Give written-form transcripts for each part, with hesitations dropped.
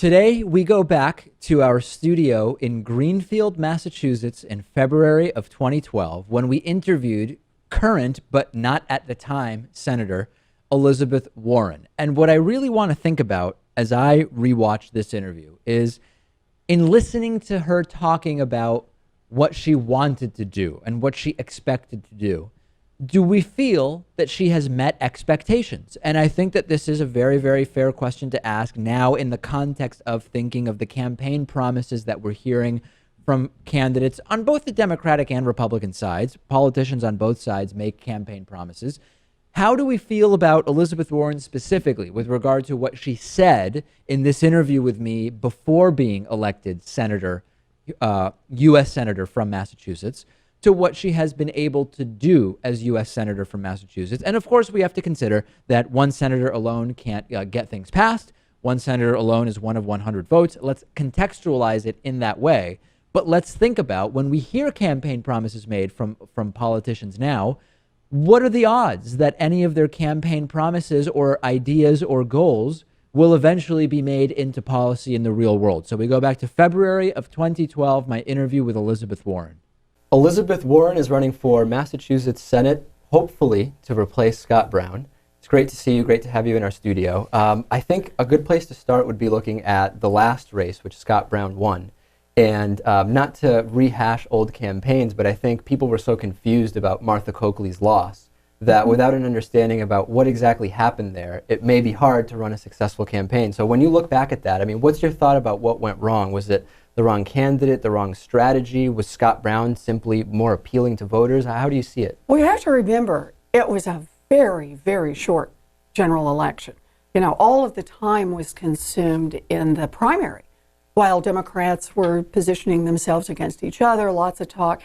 Today, we go back to our studio in Greenfield, Massachusetts in February of 2012 when we interviewed current, but not at the time, Senator Elizabeth Warren. And what I really want to think about as I rewatch this interview is in listening to her talking about what she wanted to do and what she expected to do we feel that she has met expectations? And I think that this is a very, very fair question to ask now in the context of thinking of the campaign promises that we're hearing from candidates on both the Democratic and Republican sides. Politicians on both sides make campaign promises. How do we feel about Elizabeth Warren specifically with regard to what she said in this interview with me before being elected senator, U.S. Senator from Massachusetts, to what she has been able to do as U.S. Senator from Massachusetts? And of course, we have to consider that one senator alone can't get things passed. One senator alone is one of 100 votes. Let's contextualize it in that way. But let's think about when we hear campaign promises made from politicians now, what are the odds that any of their campaign promises or ideas or goals will eventually be made into policy in the real world? So we go back to February of 2012, my interview with Elizabeth Warren. Elizabeth Warren is running for Massachusetts Senate, hopefully to replace Scott Brown. It's great to see you, great to have you in our studio. I think a good place to start would be looking at the last race, which Scott Brown won. And not to rehash old campaigns, but I think people were so confused about Martha Coakley's loss that without an understanding about what exactly happened there, it may be hard to run a successful campaign. So when you look back at that, I mean, what's your thought about what went wrong? Was it the wrong candidate, the wrong strategy? Was Scott Brown simply more appealing to voters? How do you see it? Well, you have to remember, it was a very, very short general election. You know, all of the time was consumed in the primary, while Democrats were positioning themselves against each other, lots of talk,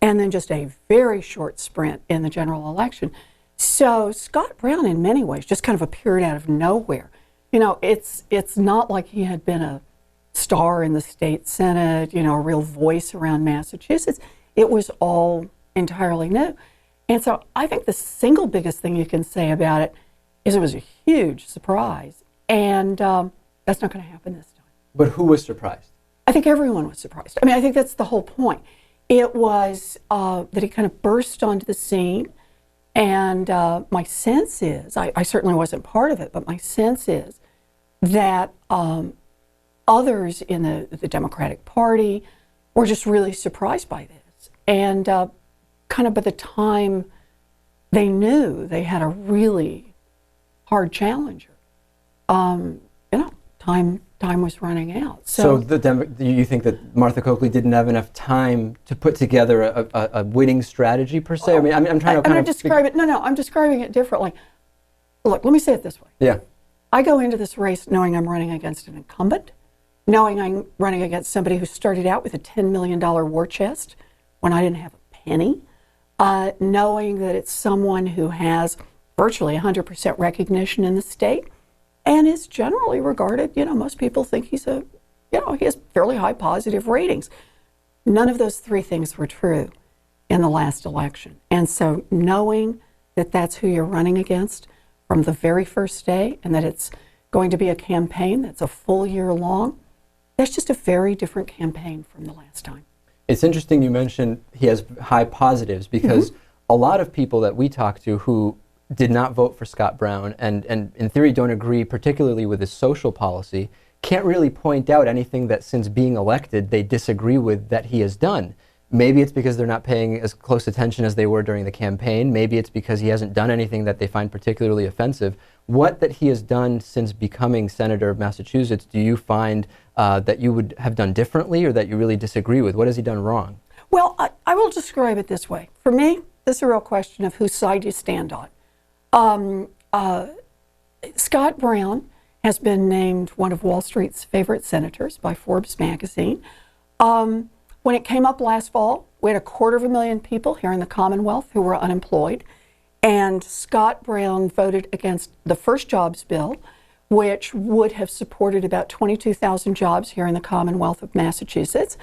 and then just a very short sprint in the general election. So Scott Brown, in many ways, just kind of appeared out of nowhere. You know, it's not like he had been a star in the state Senate, you know, a real voice around Massachusetts. It was all entirely new. And so I think the single biggest thing you can say about it is it was a huge surprise. And that's not going to happen this time. But who was surprised? I think everyone was surprised. I mean, I think that's the whole point. It was that he kind of burst onto the scene. And my sense is, I certainly wasn't part of it, but my sense is that others in the Democratic Party were just really surprised by this. And kind of by the time they knew they had a really hard challenger, you know, time was running out. So you think that Martha Coakley didn't have enough time to put together a winning strategy per se? I mean, I'm trying to kind of describe it. No, I'm describing it differently. Look, let me say it this way. Yeah. I go into this race knowing I'm running against an incumbent, knowing I'm running against somebody who started out with a $10 million war chest when I didn't have a penny, knowing that it's someone who has virtually 100% recognition in the state and is generally regarded, you know, most people think he has fairly high positive ratings. None of those three things were true in the last election. And so knowing that that's who you're running against from the very first day and that it's going to be a campaign that's a full year long, that's just a very different campaign from the last time. It's interesting you mentioned he has high positives because a lot of people that we talk to who did not vote for Scott Brown and in theory don't agree particularly with his social policy can't really point out anything that since being elected they disagree with that he has done. Maybe it's because they're not paying as close attention as they were during the campaign. Maybe it's because he hasn't done anything that they find particularly offensive. What that he has done since becoming Senator of Massachusetts do you find that you would have done differently or that you really disagree with? What has he done wrong? Well, I will describe it this way. For me, this is a real question of whose side you stand on. Scott Brown has been named one of Wall Street's favorite senators by Forbes magazine. When it came up last fall, we had 250,000 people here in the Commonwealth who were unemployed, and Scott Brown voted against the first jobs bill, which would have supported about 22,000 jobs here in the Commonwealth of Massachusetts.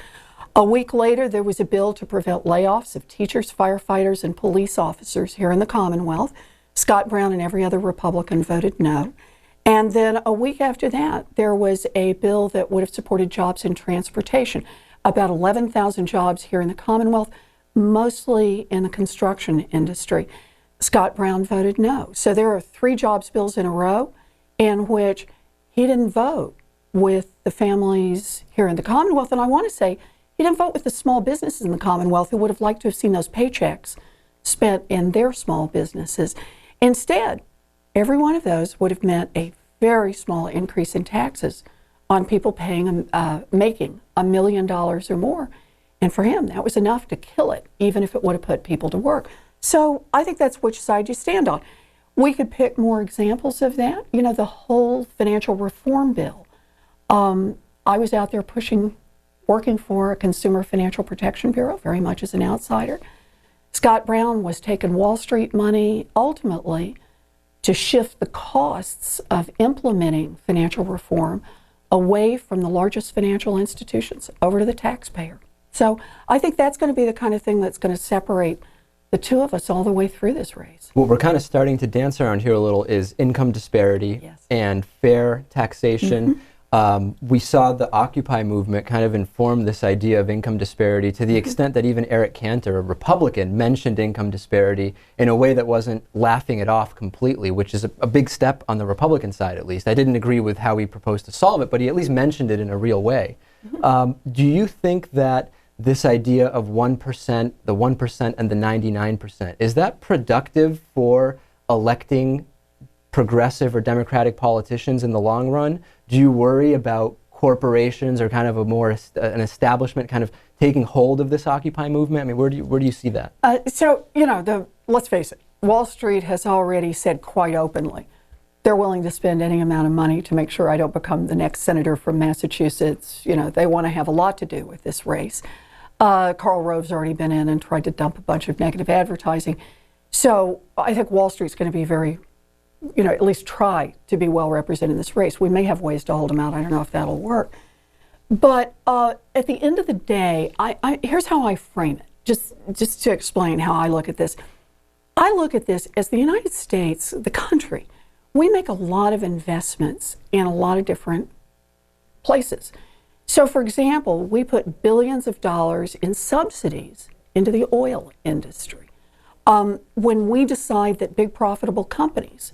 A week later, there was a bill to prevent layoffs of teachers, firefighters, and police officers here in the Commonwealth. Scott Brown and every other Republican voted no. And then a week after that, there was a bill that would have supported jobs in transportation, about 11,000 jobs here in the Commonwealth, mostly in the construction industry. Scott Brown voted no. So there are 3 jobs bills in a row in which he didn't vote with the families here in the Commonwealth. And I want to say he didn't vote with the small businesses in the Commonwealth who would have liked to have seen those paychecks spent in their small businesses. Instead, every one of those would have meant a very small increase in taxes on people making $1 million or more. And for him, that was enough to kill it, even if it would have put people to work. So I think that's which side you stand on. We could pick more examples of that. You know, the whole financial reform bill. I was out there working for a Consumer Financial Protection Bureau, very much as an outsider. Scott Brown was taking Wall Street money ultimately to shift the costs of implementing financial reform away from the largest financial institutions over to the taxpayer. So I think that's going to be the kind of thing that's going to separate the two of us all the way through this race. What we're kind of starting to dance around here a little is income disparity and fair taxation. We saw the Occupy movement kind of inform this idea of income disparity to the extent that even Eric Cantor, a Republican, mentioned income disparity in a way that wasn't laughing it off completely, which is a big step on the Republican side, at least. I didn't agree with how he proposed to solve it, but he at least mentioned it in a real way. Do you think that this idea of 1%, the 1% and the 99%, is that productive for electing progressive or democratic politicians in the long run? Do you worry about corporations or kind of an establishment kind of taking hold of this Occupy movement? I mean, where do you see that? So, you know, let's face it, Wall Street has already said quite openly they're willing to spend any amount of money to make sure I don't become the next senator from Massachusetts. You know, they want to have a lot to do with this race. Karl Rove's already been in and tried to dump a bunch of negative advertising. So I think Wall Street's going to be very, you know, at least try to be well represented in this race. We may have ways to hold them out. I don't know if that'll work. But at the end of the day, here's how I frame it, just to explain how I look at this. I look at this as the United States, the country. We make a lot of investments in a lot of different places. So, for example, we put billions of dollars in subsidies into the oil industry. When we decide that big profitable companies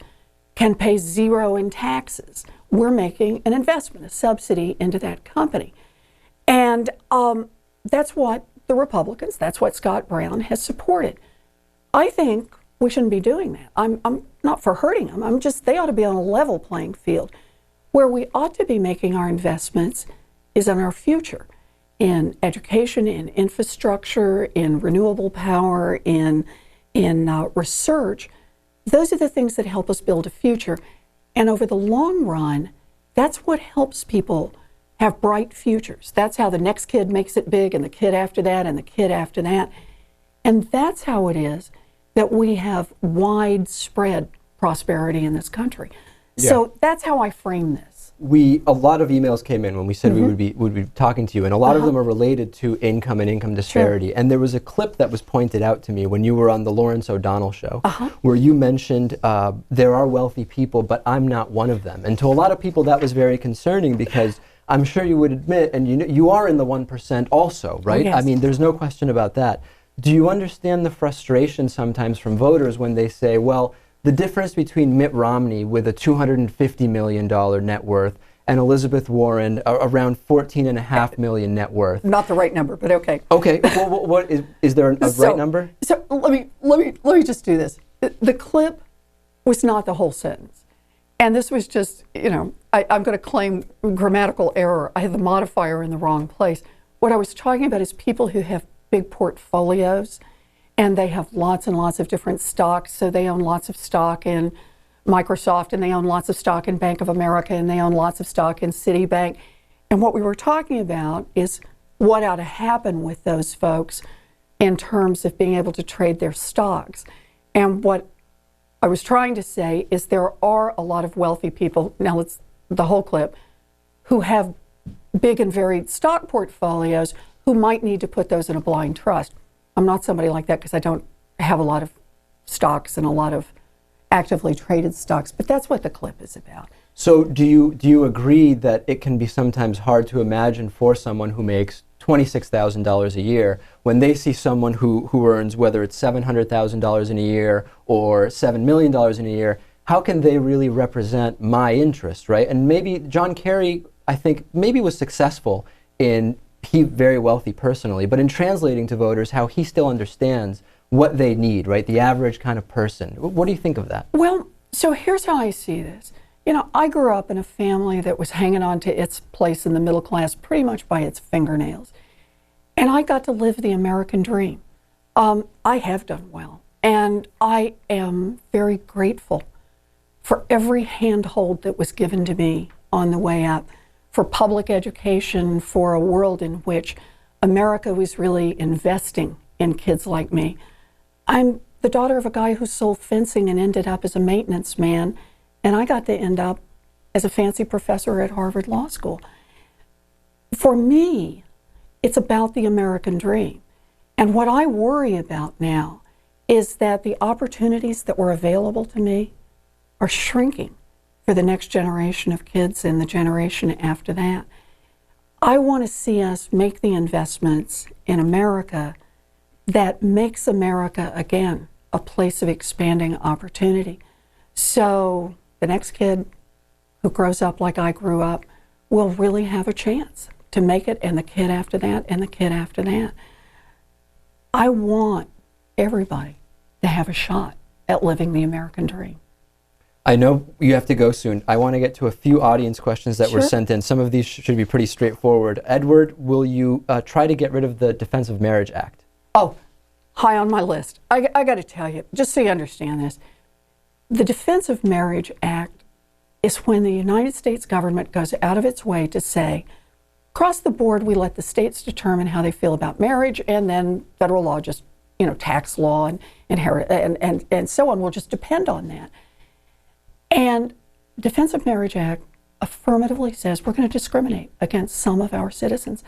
can pay zero in taxes, we're making an investment, a subsidy into that company. And that's what the Republicans, that's what Scott Brown has supported. I think we shouldn't be doing that. I'm not for hurting them. They ought to be on a level playing field. Where we ought to be making our investments is in our future, in education, in infrastructure, in renewable power, in research. Those are the things that help us build a future. And over the long run, that's what helps people have bright futures. That's how the next kid makes it big, and the kid after that, and the kid after that. And that's how it is that we have widespread prosperity in this country. Yeah. So that's how I frame this. A lot of emails came in when we said we would be talking to you, and a lot of them are related to income and income disparity. Sure. And there was a clip that was pointed out to me when you were on the Lawrence O'Donnell show, where you mentioned there are wealthy people, but I'm not one of them. And to a lot of people, that was very concerning because I'm sure you would admit, and you are in the 1% also, right? Oh, yes. I mean, there's no question about that. Do you understand the frustration sometimes from voters when they say, well, the difference between Mitt Romney with a $250 million net worth and Elizabeth Warren around $14.5 million net worth? Not the right number, but okay. Okay, well, what is there a right number? So let me just do this. The clip was not the whole sentence, and this was just, you know, I'm going to claim grammatical error. I had the modifier in the wrong place. What I was talking about is people who have big portfolios, and they have lots and lots of different stocks. So they own lots of stock in Microsoft, and they own lots of stock in Bank of America, and they own lots of stock in Citibank. And what we were talking about is what ought to happen with those folks in terms of being able to trade their stocks. And what I was trying to say is there are a lot of wealthy people, now it's the whole clip, who have big and varied stock portfolios who might need to put those in a blind trust. I'm not somebody like that because I don't have a lot of stocks and a lot of actively traded stocks, but that's what the clip is about. So do you agree that it can be sometimes hard to imagine for someone who makes $26,000 a year when they see someone who earns, whether it's $700,000 in a year or $7 million in a year, how can they really represent my interest, right? And maybe John Kerry, I think, maybe was successful in, he very wealthy personally, but in translating to voters how he still understands what they need, right? The average kind of person. What do you think of that? Well, so here's how I see this. You know, I grew up in a family that was hanging on to its place in the middle class pretty much by its fingernails. And I got to live the American dream. I have done well. And I am very grateful for every handhold that was given to me on the way up, for public education, for a world in which America was really investing in kids like me. I'm the daughter of a guy who sold fencing and ended up as a maintenance man, and I got to end up as a fancy professor at Harvard Law School. For me, it's about the American dream. And what I worry about now is that the opportunities that were available to me are shrinking for the next generation of kids and the generation after that. I want to see us make the investments in America that makes America, again, a place of expanding opportunity. So the next kid who grows up like I grew up will really have a chance to make it, and the kid after that, and the kid after that. I want everybody to have a shot at living the American dream. I know you have to go soon. I want to get to a few audience questions that were Sure. sent in. Some of these should be pretty straightforward. Edward, will you try to get rid of the Defense of Marriage Act? Oh, high on my list. I got to tell you, just so you understand this, the Defense of Marriage Act is when the United States government goes out of its way to say, across the board, we let the states determine how they feel about marriage, and then federal law, just, you know, tax law and and so on will just depend on that. And Defense of Marriage Act affirmatively says we're going to discriminate against some of our citizens.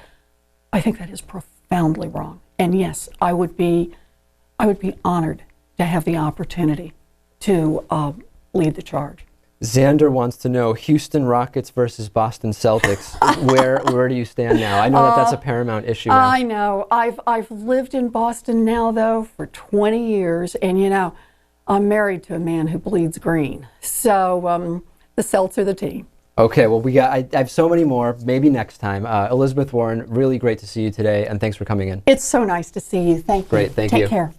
I think that is profoundly wrong. And yes, I would be honored to have the opportunity to lead the charge. Xander wants to know Houston Rockets versus Boston Celtics. Where do you stand now? I know that's a paramount issue now. I know. I've lived in Boston now, though, for 20 years, and you know, I'm married to a man who bleeds green. So the Celts are the team. Okay, well, I have so many more. Maybe next time. Elizabeth Warren, really great to see you today, and thanks for coming in. It's so nice to see you. Thank you. Great, thank you. Take care.